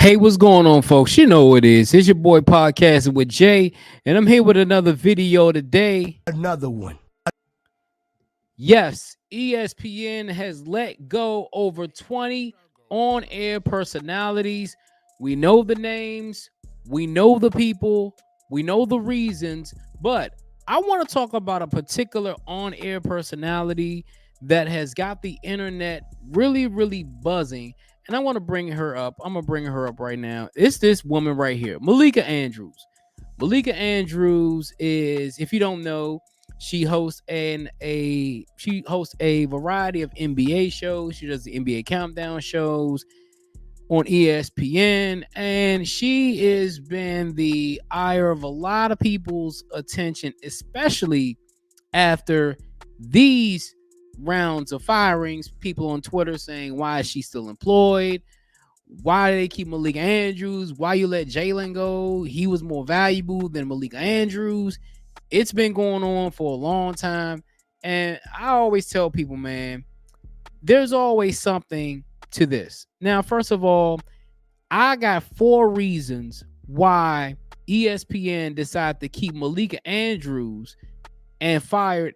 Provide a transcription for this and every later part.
Hey, what's going on, folks? You know what it is. It's your boy podcasting with Jay, and I'm here with another video today. Another one. Yes, ESPN has let go over 20 on-air personalities. We know the names, we know the people, we know the reasons, but I want to talk about a particular on-air personality that has got the internet really, really buzzing. And I want to bring her up. I'm going to bring her up right now. It's this woman right here, Malika Andrews. Malika Andrews is, if you don't know, she hosts a variety of NBA shows. She does the NBA countdown shows on ESPN, and she has been the ire of a lot of people's attention, especially after these rounds of firings. People on Twitter saying, why is she still employed? Why do they keep Malika Andrews? Why you let Jalen go? He was more valuable than Malika Andrews. It's been going on for a long time. And I always tell people, man, there's always something to this. Now, first of all, I got 4 reasons why ESPN decided to keep Malika Andrews and fired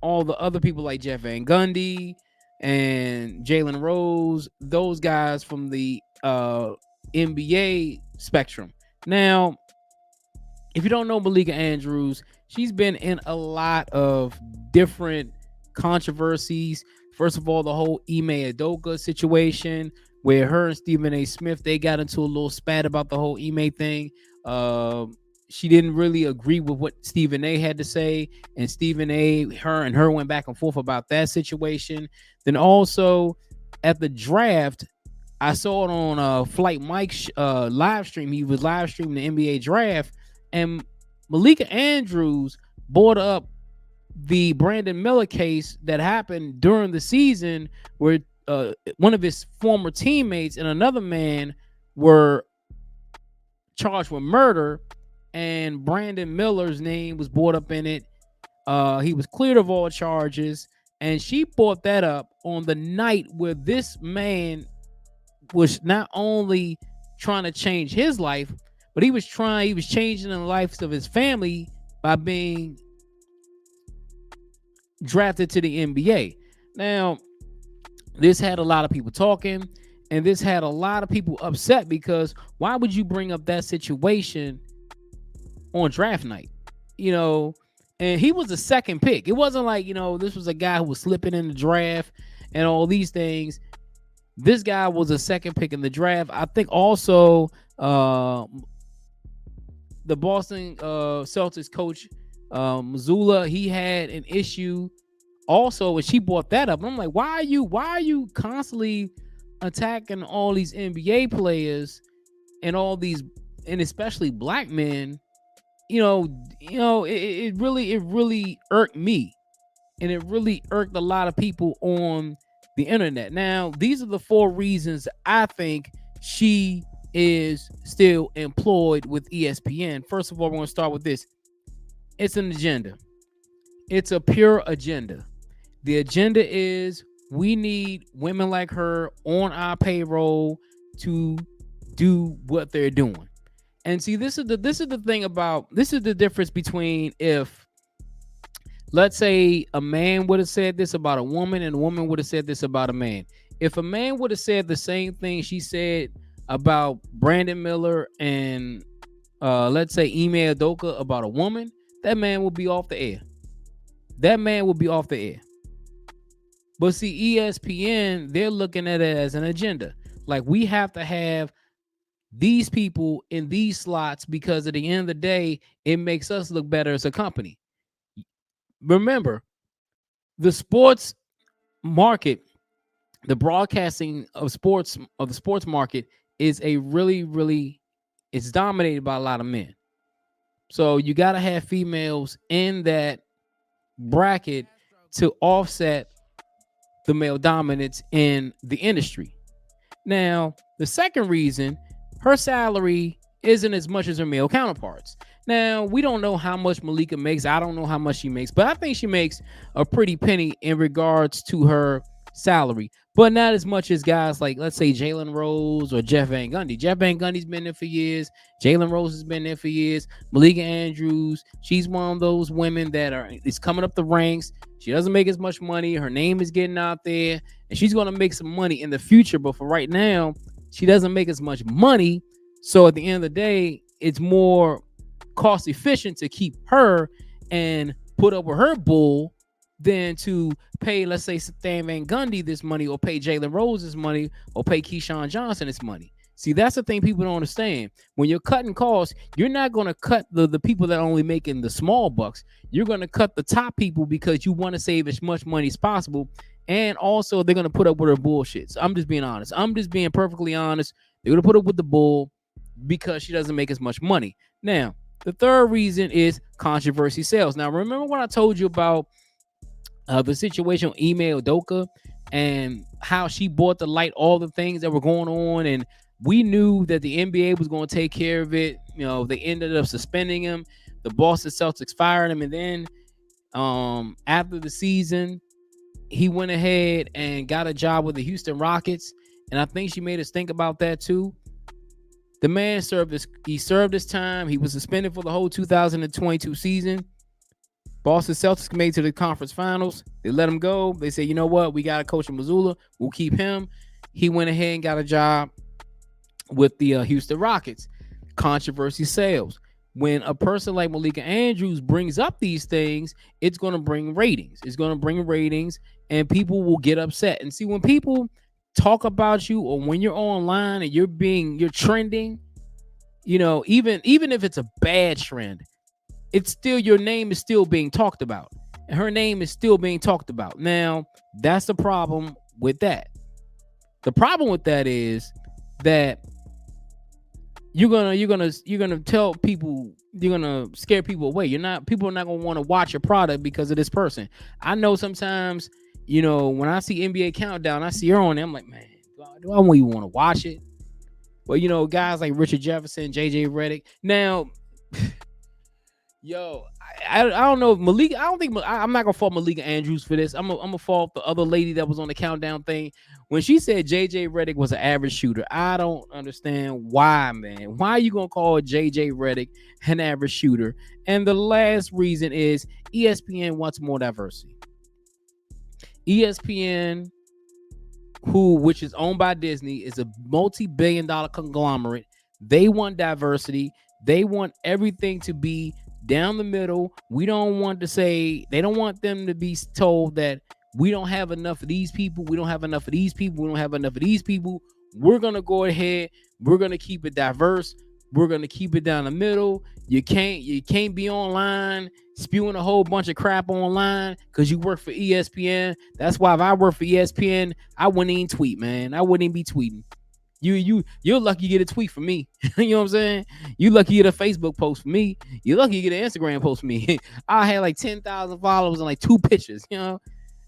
all the other people like Jeff Van Gundy and Jalen Rose, those guys from the NBA spectrum. Now, if you don't know Malika Andrews, she's been in a lot of different controversies. First of all, the whole Ime Udoka situation where her and Stephen A. Smith, they got into a little spat about the whole Ime thing. She didn't really agree with what Stephen A. had to say, and Stephen A., her went back and forth about that situation. Then also at the draft, I saw it on Flight Mike's live stream. He was live streaming the NBA draft, and Malika Andrews brought up the Brandon Miller case that happened during the season where one of his former teammates and another man were charged with murder, and Brandon Miller's name was brought up in it. He was cleared of all charges, and she brought that up on the night where this man was not only trying to change his life, but he was changing the lives of his family by being drafted to the NBA. Now, this had a lot of people talking, and this had a lot of people upset because why would you bring up that situation on draft night? And he was a second pick. It wasn't like, this was a guy who was slipping in the draft and all these things. This guy was a second pick in the draft. I think also the Boston Celtics coach, Missoula, he had an issue also, and she brought that up. And I'm like, why are you constantly attacking all these NBA players and all these, and especially black men? It really irked me, and it really irked a lot of people on the internet. Now, these are the 4 reasons I think she is still employed with ESPN. First of all, we're going to start with this. It's an agenda. It's a pure agenda. The agenda is we need women like her on our payroll to do what they're doing. And see, this is the difference between if, let's say, a man would have said this about a woman and a woman would have said this about a man. If a man would have said the same thing she said about Brandon Miller and let's say Ime Udoka about a woman, that man will be off the air. But see, ESPN, they're looking at it as an agenda. Like, we have to have these people in these slots because at the end of the day, it makes us look better as a company. Remember, the sports market, the broadcasting of the sports market is a really, it's dominated by a lot of men. So you got to have females in that bracket to offset the male dominance in the industry. Now, the second reason, her salary isn't as much as her male counterparts. Now, we don't know how much Malika makes. I don't know how much she makes, but I think she makes a pretty penny in regards to her salary. but not as much as guys like, let's say, Jalen Rose or Jeff Van Gundy. Jeff Van Gundy's been there for years. Jalen Rose has been there for years. Malika Andrews, she's one of those women that is coming up the ranks. She doesn't make as much money. Her name is getting out there, and she's going to make some money in the future. But for right now, she doesn't make as much money. So at the end of the day, it's more cost efficient to keep her and put up with her bull than to pay, let's say, Stan Van Gundy this money, or pay Jalen Rose this money, or pay Keyshawn Johnson this money. See, that's the thing people don't understand. When you're cutting costs, you're not going to cut the people that are only making the small bucks. You're going to cut the top people because you want to save as much money as possible. And also, they're going to put up with her bullshit. So I'm just being honest. I'm just being perfectly honest. They're going to put up with the bull because she doesn't make as much money. Now, the third reason is controversy sales. Now, remember when I told you about the situation with Ime Udoka and how she brought to light all the things that were going on, and we knew that the NBA was going to take care of it. You know, they ended up suspending him. The Boston Celtics fired him, and then after the season, he went ahead and got a job with the Houston Rockets, and I think she made us think about that too. The man served his time. He was suspended for the whole 2022 season. Boston Celtics made to the conference finals. They let him go. They said, you know what? We got a coach in Missoula. We'll keep him. He went ahead and got a job with the Houston Rockets. Controversy sales. When a person like Malika Andrews brings up these things, it's going to bring ratings. It's going to bring ratings, and people will get upset. And see, when people talk about you, or when you're online and you're trending, you know, even if it's a bad trend, it's still, your name is still being talked about, and her name is still being talked about. Now, that's the problem with that. The problem with that is that you're gonna tell people, you're gonna scare people away. People are not gonna want to watch your product because of this person. I know sometimes, you know, when I see NBA Countdown, I see her on there, I'm like, man, do I even want to watch it? Well, you know, guys like Richard Jefferson, JJ Redick. Now, yo, I don't know if Malika. I don't think I'm not gonna fault Malika Andrews for this. I'm gonna fault the other lady that was on the countdown thing when she said JJ Redick was an average shooter. I don't understand why, man. Why are you gonna call JJ Redick an average shooter? And the last reason is ESPN wants more diversity. ESPN, which is owned by Disney, is a multi-billion-dollar conglomerate. They want diversity. They want everything to be down the middle. They don't want them to be told that we don't have enough of these people. We don't have enough of these people. We don't have enough of these people. We're going to go ahead. We're going to keep it diverse. We're going to keep it down the middle. You can't be online spewing a whole bunch of crap online because you work for ESPN. That's why if I work for ESPN, I wouldn't even tweet, man. I wouldn't even be tweeting. You're lucky you get a tweet from me. You know what I'm saying? You lucky you get a Facebook post from me. You're lucky you get an Instagram post from me. I had like 10,000 followers and like 2 pictures, you know?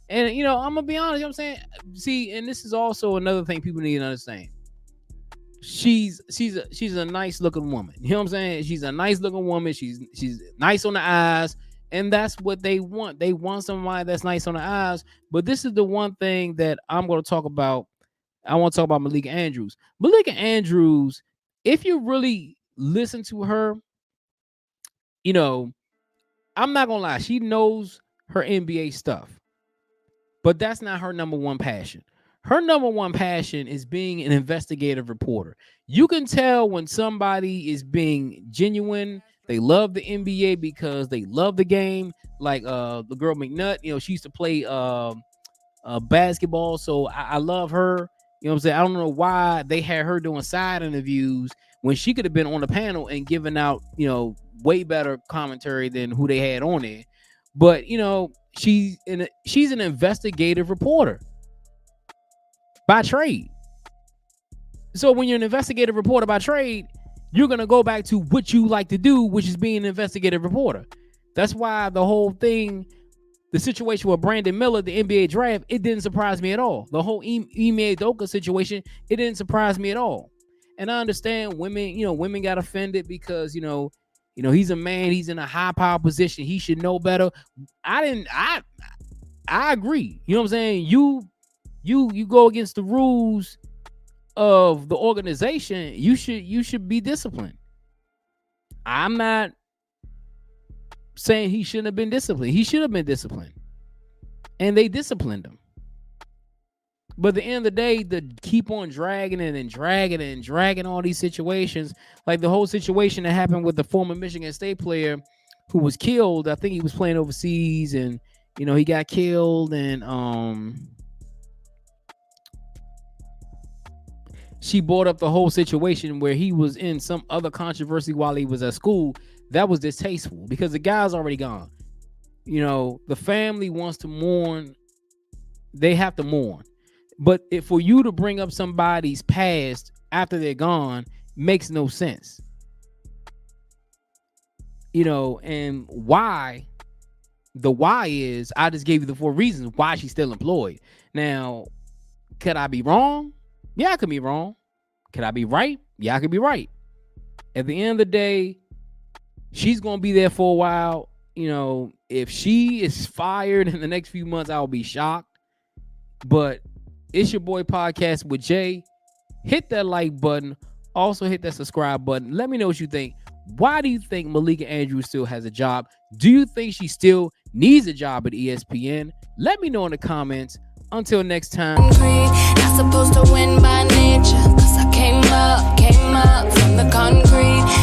And, you know, I'm going to be honest, you know what I'm saying? See, and this is also another thing people need to understand. She's a nice looking woman. You know what I'm saying? She's a nice looking woman. She's nice on the eyes. And that's what they want. They want somebody that's nice on the eyes. But this is the one thing that I'm going to talk about. I want to talk about Malika Andrews. Malika Andrews, if you really listen to her, you know, I'm not going to lie. She knows her NBA stuff. But that's not her number one passion. Her number one passion is being an investigative reporter. You can tell when somebody is being genuine. They love the NBA because they love the game. Like the girl McNutt, you know, she used to play basketball. So I love her. You know what I'm saying? I don't know why they had her doing side interviews when she could have been on the panel and giving out, you know, way better commentary than who they had on there. But, you know, she's an investigative reporter by trade. So when you're an investigative reporter by trade, you're going to go back to what you like to do, which is being an investigative reporter. That's why the whole thing, the situation with Brandon Miller, the NBA draft, it didn't surprise me at all. The whole Ime Udoka situation, it didn't surprise me at all. And I understand women got offended because, you know, he's a man, he's in a high power position. He should know better. I agree. You know what I'm saying? you go against the rules of the organization, you should be disciplined. I'm not saying he shouldn't have been disciplined. He should have been disciplined. And they disciplined him. But at the end of the day, to keep on dragging it and dragging it and dragging all these situations, like the whole situation that happened with the former Michigan State player who was killed. I think he was playing overseas and, he got killed, and she brought up the whole situation where he was in some other controversy while he was at school. That was distasteful because the guy's already gone. The family wants to mourn. They have to mourn. But for you to bring up somebody's past after they're gone makes no sense. And why? The why is, I just gave you the 4 reasons why she's still employed. Now, could I be wrong? Yeah, I could be wrong. Could I be right? Yeah, I could be right. At the end of the day, she's going to be there for a while. If she is fired in the next few months, I'll be shocked. But it's your boy podcast with Jay. Hit that like button. Also hit that subscribe button. Let me know what you think. Why do you think Malika Andrews still has a job? Do you think she still needs a job at ESPN? Let me know in the comments. Until next time. Not supposed to win by nature, 'cause I came up from the concrete.